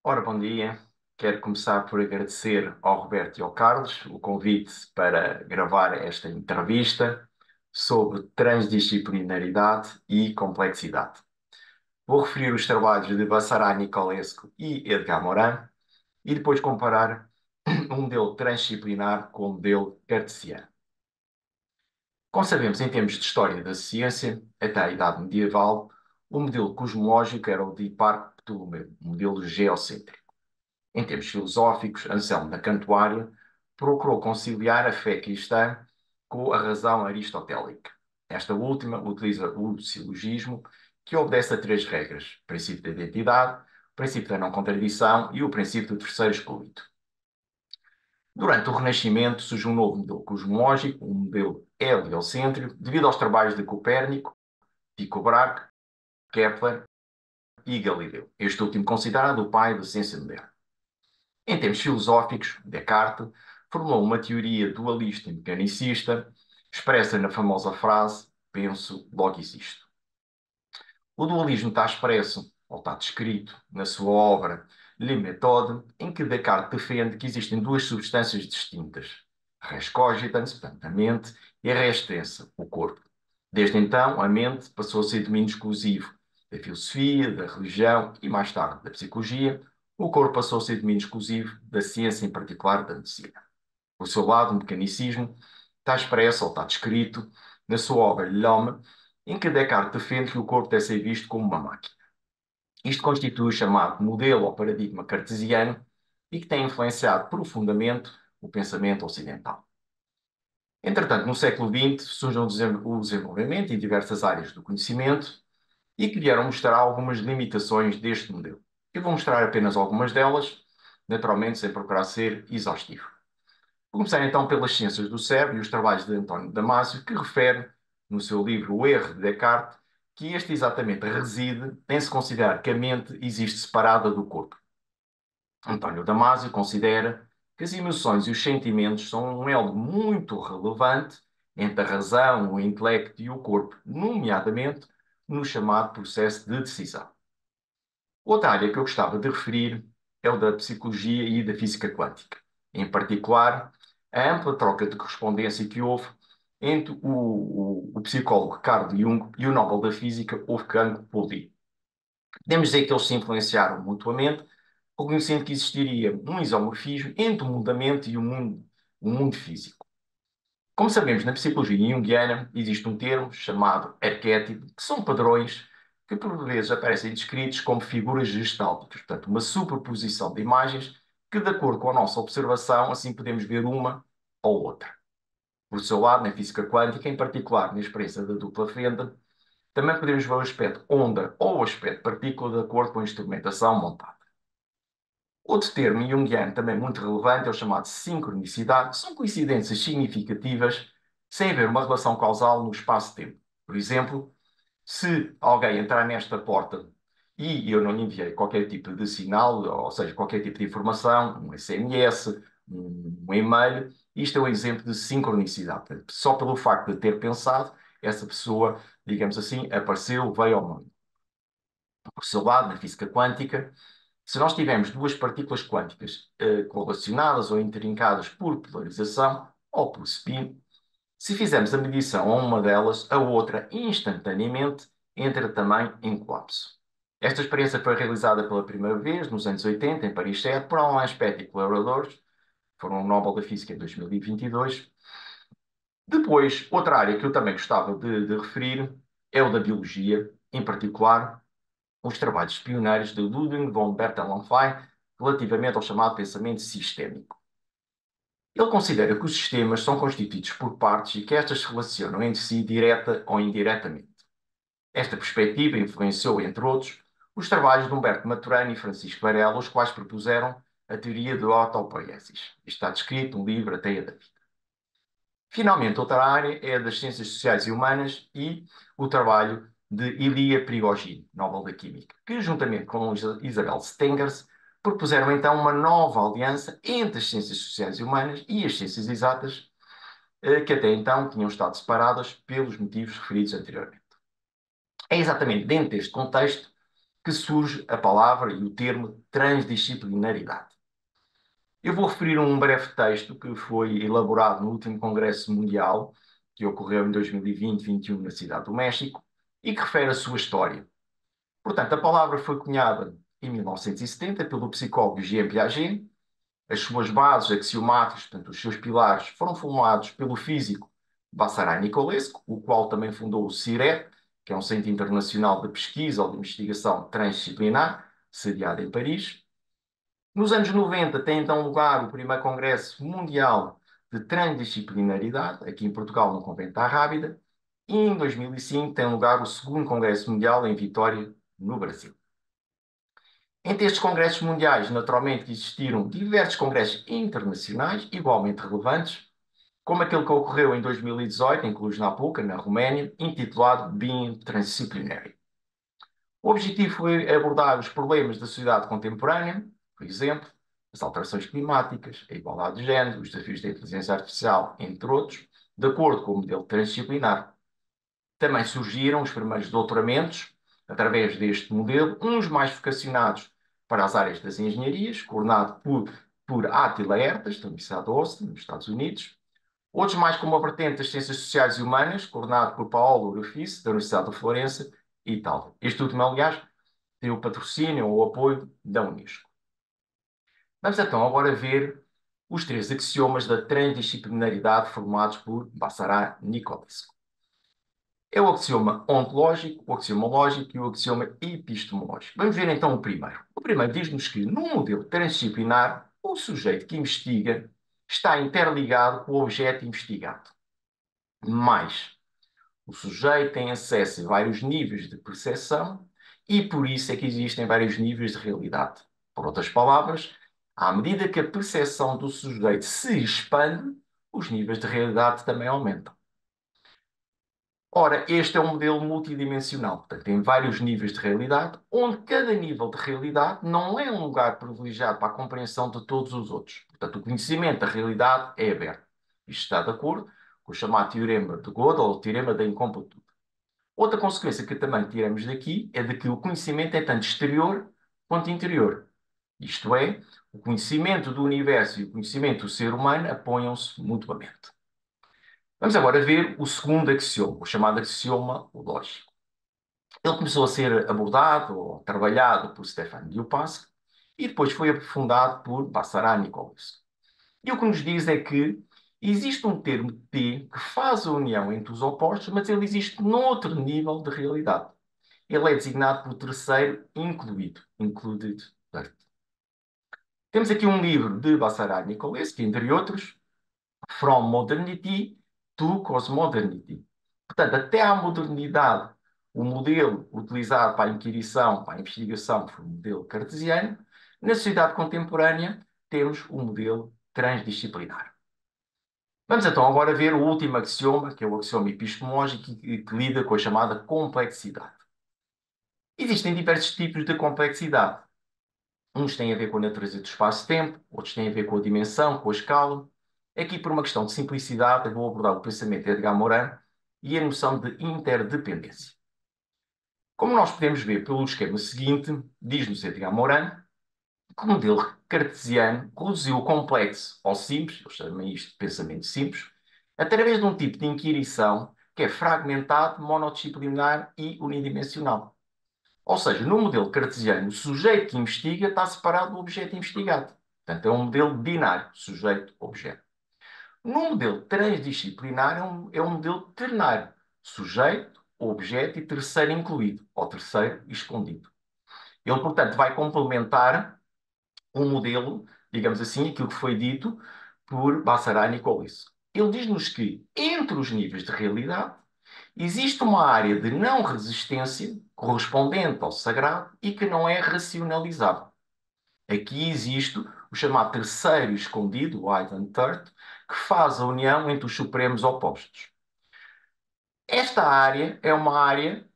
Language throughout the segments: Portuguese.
Ora, bom dia. Quero começar por agradecer ao Roberto e ao Carlos o convite para gravar esta entrevista sobre transdisciplinaridade e complexidade. Vou referir os trabalhos de Basará Nicolescu e Edgar Morin e depois comparar um modelo transdisciplinar com um modelo cartesiano. Como sabemos, em termos de história da ciência, até a Idade Medieval, o modelo cosmológico era o de Hipparco de Ptolomeu, um modelo geocêntrico. Em termos filosóficos, Anselmo da Cantuária procurou conciliar a fé cristã com a razão aristotélica. Esta última utiliza o silogismo, que obedece a três regras: o princípio da identidade, o princípio da não contradição e o princípio do terceiro excluído. Durante o Renascimento surge um novo modelo cosmológico, um modelo heliocêntrico, devido aos trabalhos de Copérnico, Tycho Brahe, Kepler e Galileu, este último considerado o pai da ciência moderna. Em termos filosóficos, Descartes formulou uma teoria dualista e mecanicista, expressa na famosa frase penso, logo existo. O dualismo está expresso, ou está descrito, na sua obra Le Méthode, em que Descartes defende que existem duas substâncias distintas, res cogitans, portanto, a mente, e a res tensa, o corpo. Desde então, a mente passou a ser domínio exclusivo da filosofia, da religião e, mais tarde, da psicologia. O corpo passou a ser domínio exclusivo da ciência, em particular da medicina. Por seu lado, o mecanicismo está expresso ou está descrito na sua obra L'Homme, em que Descartes defende que o corpo deve ser visto como uma máquina. Isto constitui o chamado modelo ou paradigma cartesiano e que tem influenciado profundamente o pensamento ocidental. Entretanto, no século XX surge o desenvolvimento em diversas áreas do conhecimento e que vieram mostrar algumas limitações deste modelo. Eu vou mostrar apenas algumas delas, naturalmente sem procurar ser exaustivo. Vou começar então pelas ciências do cérebro e os trabalhos de António Damasio, que refere, no seu livro O Erro de Descartes, que este exatamente reside em se considerar que a mente existe separada do corpo. António Damasio considera que as emoções e os sentimentos são um elo muito relevante entre a razão, o intelecto e o corpo, nomeadamente no chamado processo de decisão. Outra área que eu gostava de referir é o da psicologia e da física quântica. Em particular, a ampla troca de correspondência que houve entre o psicólogo Carl Jung e o Nobel da Física Wolfgang Pauli. Podemos dizer que eles se influenciaram mutuamente, reconhecendo que existiria um isomorfismo entre o mundo da mente e o mundo físico. Como sabemos, na psicologia junguiana existe um termo chamado arquétipo, que são padrões que por vezes aparecem descritos como figuras gestálticas, portanto, uma superposição de imagens que, de acordo com a nossa observação, assim podemos ver uma ou outra. Por seu lado, na física quântica, em particular na experiência da dupla fenda, também podemos ver o aspecto onda ou o aspecto partícula de acordo com a instrumentação montada. Outro termo junguiano também muito relevante é o chamado sincronicidade, que são coincidências significativas sem haver uma relação causal no espaço-tempo. Por exemplo, se alguém entrar nesta porta e eu não lhe enviei qualquer tipo de sinal, ou seja, qualquer tipo de informação, um SMS, um e-mail, isto é um exemplo de sincronicidade. Portanto, só pelo facto de ter pensado, essa pessoa, digamos assim, apareceu, veio ao mundo. Por seu lado, na física quântica, se nós tivermos duas partículas quânticas correlacionadas ou intrincadas por polarização ou por spin, se fizermos a medição a uma delas, a outra instantaneamente entra também em colapso. Esta experiência foi realizada pela primeira vez nos anos 80, em Paris 7, por Alain Spett e colaboradores, foram o Nobel da Física em 2022. Depois, outra área que eu também gostava de referir é o da biologia, em particular os trabalhos pioneiros de Ludwig von Bertalanffy relativamente ao chamado pensamento sistémico. Ele considera que os sistemas são constituídos por partes e que estas se relacionam entre si direta ou indiretamente. Esta perspectiva influenciou, entre outros, os trabalhos de Humberto Maturana e Francisco Varela, os quais propuseram a teoria da autopoiesis. Isto está descrito no livro A Teia da Vida. Finalmente, outra área é a das ciências sociais e humanas e o trabalho de Ilia Prigogine, Nobel da Química, que, juntamente com Isabel Stengers, propuseram então uma nova aliança entre as ciências sociais e humanas e as ciências exatas, que até então tinham estado separadas pelos motivos referidos anteriormente. É exatamente dentro deste contexto que surge a palavra e o termo transdisciplinaridade. Eu vou referir um breve texto que foi elaborado no último Congresso Mundial, que ocorreu em 2020-21 na Cidade do México, e que refere a sua história. Portanto, a palavra foi cunhada em 1970 pelo psicólogo Jean Piaget. As suas bases axiomáticas, portanto, os seus pilares, foram formulados pelo físico Vassarai Nicolescu, o qual também fundou o CIRET, que é um Centro Internacional de Pesquisa ou de Investigação Transdisciplinar, sediado em Paris. Nos anos 90 tem então lugar o primeiro Congresso Mundial de Transdisciplinaridade, aqui em Portugal, no Convento da Rábida, e em 2005 tem lugar o segundo Congresso Mundial em Vitória, no Brasil. Entre estes congressos mundiais, naturalmente, existiram diversos congressos internacionais igualmente relevantes, como aquele que ocorreu em 2018 em Cluj-Napoca, na Roménia, intitulado Being Transdisciplinary. O objetivo foi abordar os problemas da sociedade contemporânea, por exemplo, as alterações climáticas, a igualdade de género, os desafios da inteligência artificial, entre outros, de acordo com o modelo transdisciplinar. Também surgiram os primeiros doutoramentos, através deste modelo, uns mais vocacionados para as áreas das engenharias, coordenado por Attila Ertas, da Universidade de Austin, nos Estados Unidos, outros mais como a vertente das ciências sociais e humanas, coordenado por Paolo Urufis, da Universidade de Florença e Itália. Este último, aliás, tem o patrocínio ou o apoio da Unesco. Vamos então agora ver os três axiomas da transdisciplinaridade formulados por Vassarai Nicolescu. É o axioma ontológico, o axioma lógico e o axioma epistemológico. Vamos ver então o primeiro. O primeiro diz-nos que, num modelo transdisciplinar, o sujeito que investiga está interligado com o objeto investigado. Mais, o sujeito tem acesso a vários níveis de percepção e por isso é que existem vários níveis de realidade. Por outras palavras, à medida que a percepção do sujeito se expande, os níveis de realidade também aumentam. Ora, este é um modelo multidimensional, portanto, tem vários níveis de realidade, onde cada nível de realidade não é um lugar privilegiado para a compreensão de todos os outros. Portanto, o conhecimento da realidade é aberto. Isto está de acordo com o chamado teorema de Gödel, ou teorema da incompletude. Outra consequência que também tiramos daqui é de que o conhecimento é tanto exterior quanto interior. Isto é, o conhecimento do universo e o conhecimento do ser humano apoiam-se mutuamente. Vamos agora ver o segundo axioma, o chamado axioma lógico. Ele começou a ser abordado ou trabalhado por Stefan Diopask e depois foi aprofundado por Vassarai Nicolescu. E o que nos diz é que existe um termo T que faz a união entre os opostos, mas ele existe noutro nível de realidade. Ele é designado por terceiro incluído, included third. Temos aqui um livro de Vassarai Nicolescu, entre outros, From Modernity to Cosmodernity. Portanto, até à modernidade, o modelo utilizado para a inquirição, para a investigação, foi o modelo cartesiano. Na sociedade contemporânea, temos o modelo transdisciplinar. Vamos então agora ver o último axioma, que é o axioma epistemológico, que lida com a chamada complexidade. Existem diversos tipos de complexidade. Uns têm a ver com a natureza do espaço-tempo, outros têm a ver com a dimensão, com a escala. Aqui, por uma questão de simplicidade, eu vou abordar o pensamento de Edgar Morin e a noção de interdependência. Como nós podemos ver pelo esquema seguinte, diz-nos Edgar Morin que o modelo cartesiano reduziu o complexo ao simples, eu chamo isto de pensamento simples, através de um tipo de inquirição que é fragmentado, monodisciplinar e unidimensional. Ou seja, no modelo cartesiano, o sujeito que investiga está separado do objeto investigado. Portanto, é um modelo binário, sujeito-objeto. No modelo transdisciplinar, é um modelo ternário, sujeito, objeto e terceiro incluído, ou terceiro escondido. Ele, portanto, vai complementar um modelo, digamos assim, aquilo que foi dito por Vassarai Nicolescu. Ele diz-nos que, entre os níveis de realidade, existe uma área de não resistência correspondente ao sagrado e que não é racionalizável. Aqui existe o chamado terceiro escondido, o hidden third, que faz a união entre os supremos opostos. Esta área é uma área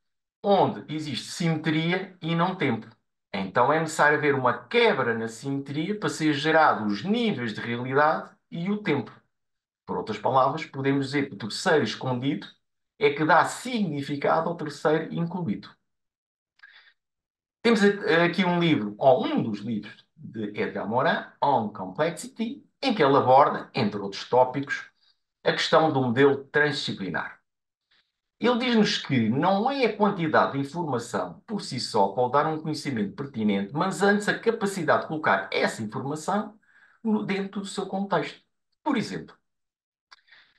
onde existe simetria e não tempo. Então é necessário haver uma quebra na simetria para ser gerado os níveis de realidade e o tempo. Por outras palavras, podemos dizer que o terceiro escondido é que dá significado ao terceiro incluído. Temos aqui um livro, ou um dos livros de Edgar Morin, On Complexity, em que ele aborda, entre outros tópicos, a questão do modelo transdisciplinar. Ele diz-nos que não é a quantidade de informação por si só que pode dar um conhecimento pertinente, mas antes a capacidade de colocar essa informação dentro do seu contexto. Por exemplo,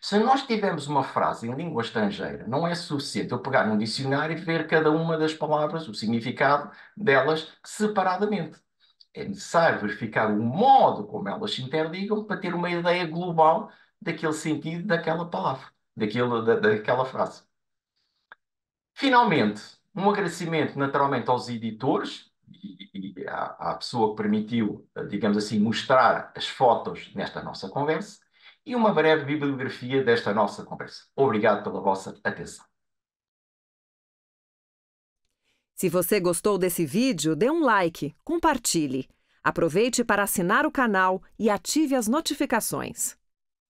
se nós tivermos uma frase em língua estrangeira, não é suficiente eu pegar num dicionário e ver cada uma das palavras, o significado delas separadamente. É necessário verificar o modo como elas se interligam para ter uma ideia global daquele sentido daquela palavra, daquela frase. Finalmente, um agradecimento naturalmente aos editores e à pessoa que permitiu, digamos assim, mostrar as fotos nesta nossa conversa e uma breve bibliografia desta nossa conversa. Obrigado pela vossa atenção. Se você gostou desse vídeo, dê um like, compartilhe. Aproveite para assinar o canal e ative as notificações.